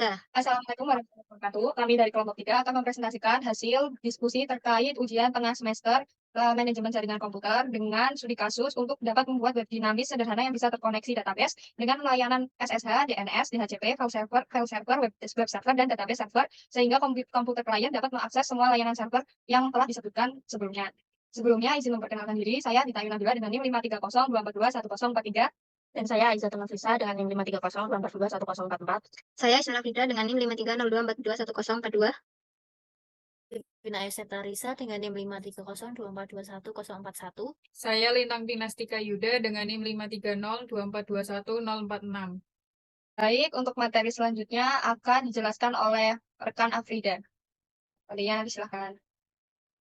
Assalamualaikum warahmatullahi wabarakatuh. Kami dari kelompok 3 akan mempresentasikan hasil diskusi terkait ujian tengah semester manajemen jaringan komputer dengan studi kasus untuk dapat membuat web dinamis sederhana yang bisa terkoneksi database dengan layanan SSH, DNS, DHCP, file server, web server, dan database server sehingga komputer klien dapat mengakses semua layanan server yang telah disebutkan sebelumnya. Sebelumnya, izin memperkenalkan diri, saya Dita Yunadura dengan NIM 530242143. Dan saya Aizatul Nafisa dengan NIM 530242144. Saya Isra Fida dengan NIM 530242142. Vina Eseta Risa dengan NIM 530242141. Saya Lintang Dinastika Yuda dengan NIM 53024210046. Baik, untuk materi selanjutnya akan dijelaskan oleh rekan Afrida. Kalian silakan.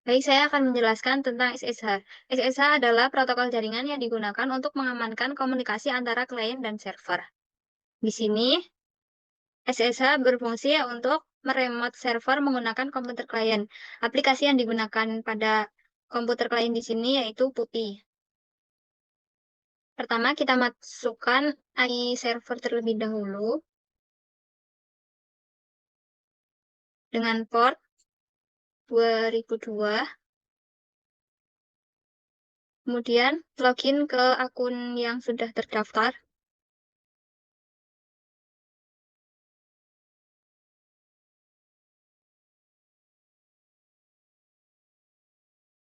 Baik, saya akan menjelaskan tentang SSH. SSH adalah protokol jaringan yang digunakan untuk mengamankan komunikasi antara klien dan server. Di sini, SSH berfungsi untuk meremote server menggunakan komputer klien. Aplikasi yang digunakan pada komputer klien di sini yaitu PuTTY. Pertama, kita masukkan AI server terlebih dahulu dengan port 2002. Kemudian login ke akun yang sudah terdaftar.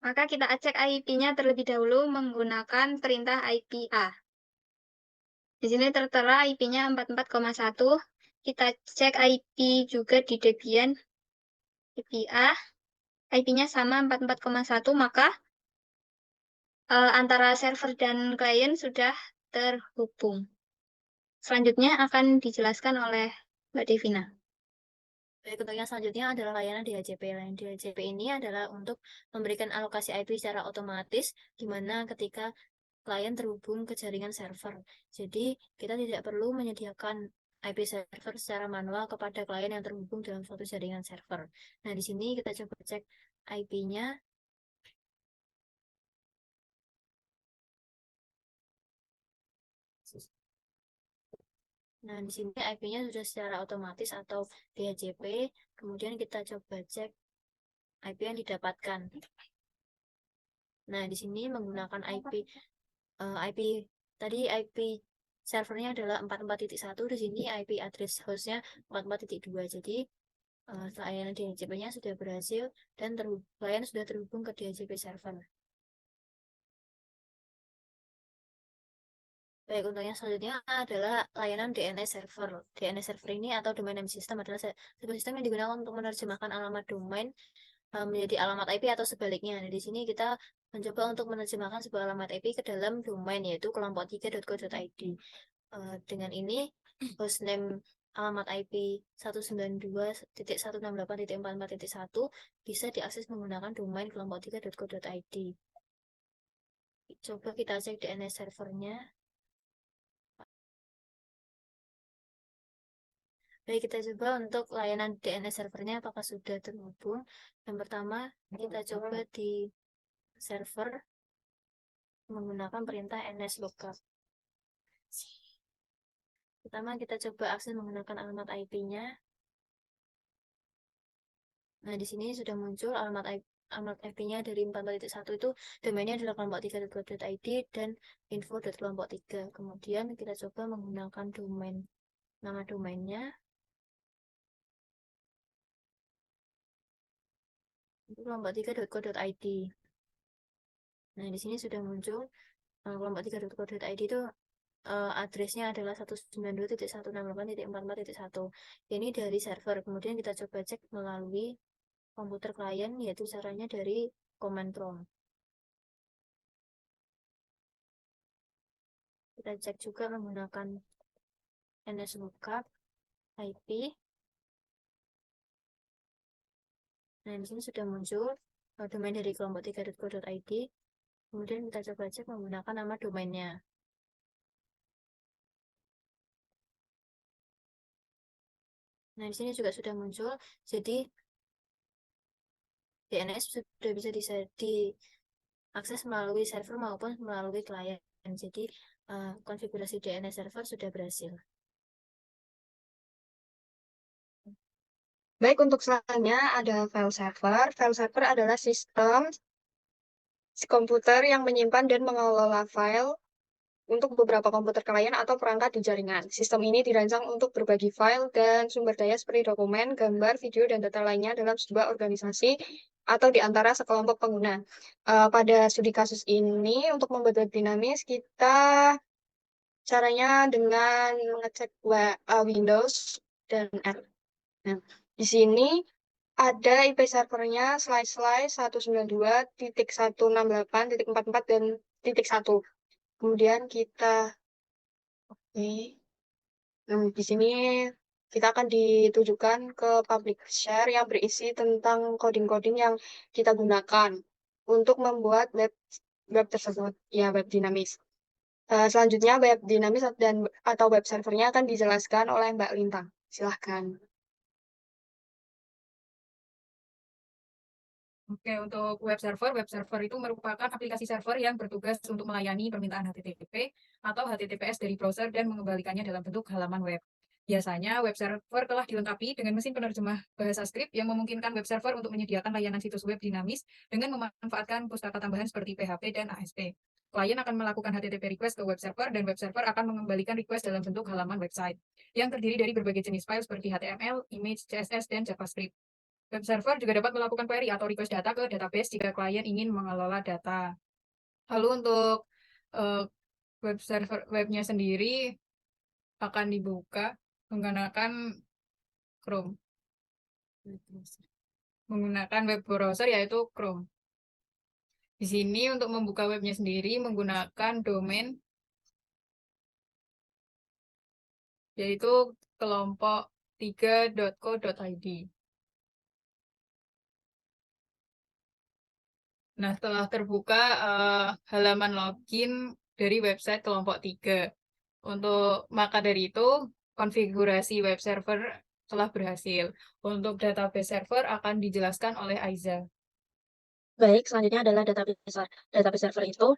Maka kita cek IP-nya terlebih dahulu menggunakan perintah IPA. Di sini tertera IP-nya 44,1. Kita cek IP juga di Debian IPA. IP-nya sama 44,1, maka antara server dan klien sudah terhubung. Selanjutnya akan dijelaskan oleh Mbak Devina. Baik, untuk yang selanjutnya adalah layanan DHCP. Layanan DHCP ini adalah untuk memberikan alokasi IP secara otomatis, di mana ketika klien terhubung ke jaringan server. Jadi, kita tidak perlu menyediakan IP server secara manual kepada klien yang terhubung dalam suatu jaringan server. Nah, di sini kita coba cek IP-nya. Nah, di sini IP-nya sudah secara otomatis atau DHCP. Kemudian kita coba cek IP yang didapatkan. Nah, di sini menggunakan IP tadi IP servernya adalah 44.1, di sini IP address hostnya 44.2. Jadi layanan DHCP-nya sudah berhasil dan klien sudah terhubung ke DHCP server. Baik, untuk yang selanjutnya adalah layanan DNS server. DNS server ini atau domain name system adalah sebuah sistem yang digunakan untuk menerjemahkan alamat domain menjadi alamat IP atau sebaliknya. Nah, di sini kita mencoba untuk menerjemahkan sebuah alamat IP ke dalam domain yaitu kelompok3.co.id. Dengan ini hostname alamat IP 192.168.44.1 bisa diakses menggunakan domain kelompok3.co.id. Coba kita cek DNS servernya. Baik, kita coba untuk layanan DNS servernya apakah sudah terhubung. Yang pertama, kita coba di server menggunakan perintah nslookup. Pertama, kita coba akses menggunakan alamat IP-nya. Nah, di sini sudah muncul alamat IP-nya dari 44.1 itu domainnya adalah kelompok3.co.id dan info.kelompok3. Kemudian kita coba menggunakan nama domainnya. Itu kelompok3.co.id. Nah, di sini sudah muncul kelompok3.co.id itu addressnya adalah 192.168.44.1. Ini dari server. Kemudian kita coba cek melalui komputer klien, yaitu caranya dari command prompt. Kita cek juga menggunakan nslookup IP. Nah, di sini sudah muncul domain dari kelompok3.co.id. Kemudian kita coba cek menggunakan nama domainnya. Nah, di sini juga sudah muncul. Jadi, DNS sudah bisa diakses melalui server maupun melalui klien. Jadi, konfigurasi DNS server sudah berhasil. Baik, untuk selanjutnya ada file server. File server adalah sistem komputer yang menyimpan dan mengelola file untuk beberapa komputer klien atau perangkat di jaringan. Sistem ini dirancang untuk berbagi file dan sumber daya seperti dokumen, gambar, video, dan data lainnya dalam sebuah organisasi atau di antara sekelompok pengguna. Pada studi kasus ini, untuk membuat web dinamis, kita caranya dengan mengecek Windows dan R. Nah, di sini ada IP servernya //192.168.44 dan .1. Kemudian kita di sini kita akan ditujukan ke public share yang berisi tentang coding-coding yang kita gunakan untuk membuat web tersebut, ya web dinamis. Selanjutnya web dinamis dan atau web servernya akan dijelaskan oleh Mbak Lintang. Silahkan. Oke, untuk web server itu merupakan aplikasi server yang bertugas untuk melayani permintaan HTTP atau HTTPS dari browser dan mengembalikannya dalam bentuk halaman web. Biasanya, web server telah dilengkapi dengan mesin penerjemah bahasa script yang memungkinkan web server untuk menyediakan layanan situs web dinamis dengan memanfaatkan pustaka tambahan seperti PHP dan ASP. Klien akan melakukan HTTP request ke web server dan web server akan mengembalikan request dalam bentuk halaman website yang terdiri dari berbagai jenis file seperti HTML, image, CSS, dan JavaScript. Web server juga dapat melakukan query atau request data ke database jika klien ingin mengelola data. Lalu untuk uh, web server webnya sendiri akan dibuka menggunakan Chrome. Menggunakan web browser yaitu Chrome. Di sini untuk membuka webnya sendiri menggunakan domain yaitu kelompok 3.co.id. Nah, setelah terbuka halaman login dari website kelompok 3. Maka dari itu, konfigurasi web server telah berhasil. Untuk database server akan dijelaskan oleh Aiza. Baik, selanjutnya adalah database server. Database server itu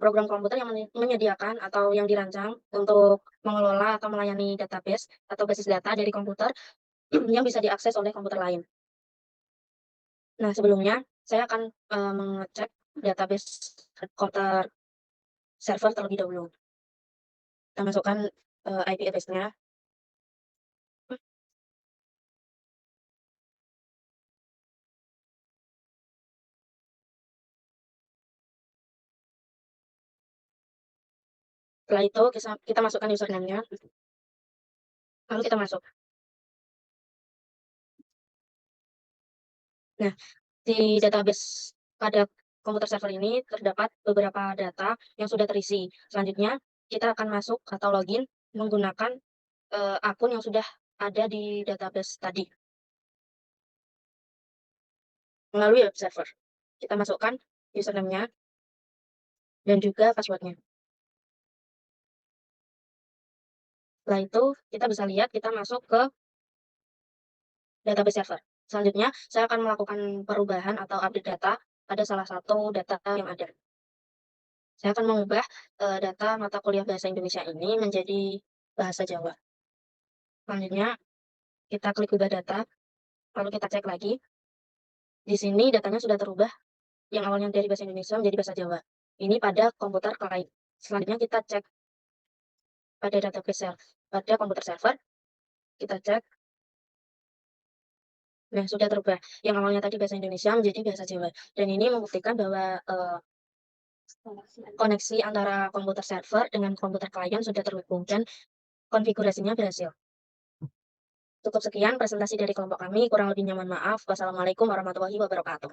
program komputer yang menyediakan atau yang dirancang untuk mengelola atau melayani database atau basis data dari komputer yang bisa diakses oleh komputer lain. Nah, sebelumnya saya akan mengecek database komputer server terlebih dahulu. Kita masukkan IP address-nya. Setelah itu kita masukkan username-nya. Lalu kita masuk. Nah, di database pada komputer server ini terdapat beberapa data yang sudah terisi. Selanjutnya, kita akan masuk atau login menggunakan akun yang sudah ada di database tadi melalui web server. Kita masukkan username-nya dan juga password-nya. Setelah itu, kita bisa lihat kita masuk ke database server. Selanjutnya, saya akan melakukan perubahan atau update data pada salah satu data yang ada. Saya akan mengubah data mata kuliah Bahasa Indonesia ini menjadi Bahasa Jawa. Selanjutnya, kita klik ubah data, lalu kita cek lagi. Di sini datanya sudah terubah, yang awalnya dari Bahasa Indonesia menjadi Bahasa Jawa. Ini pada komputer klien. Selanjutnya kita cek pada database pada komputer server, kita cek. Nah, sudah terubah. Yang awalnya tadi Bahasa Indonesia menjadi Bahasa Jawa. Dan ini membuktikan bahwa koneksi antara komputer server dengan komputer klien sudah terhubung dan konfigurasinya berhasil. Cukup sekian presentasi dari kelompok kami. Kurang lebihnya mohon maaf. Wassalamualaikum warahmatullahi wabarakatuh.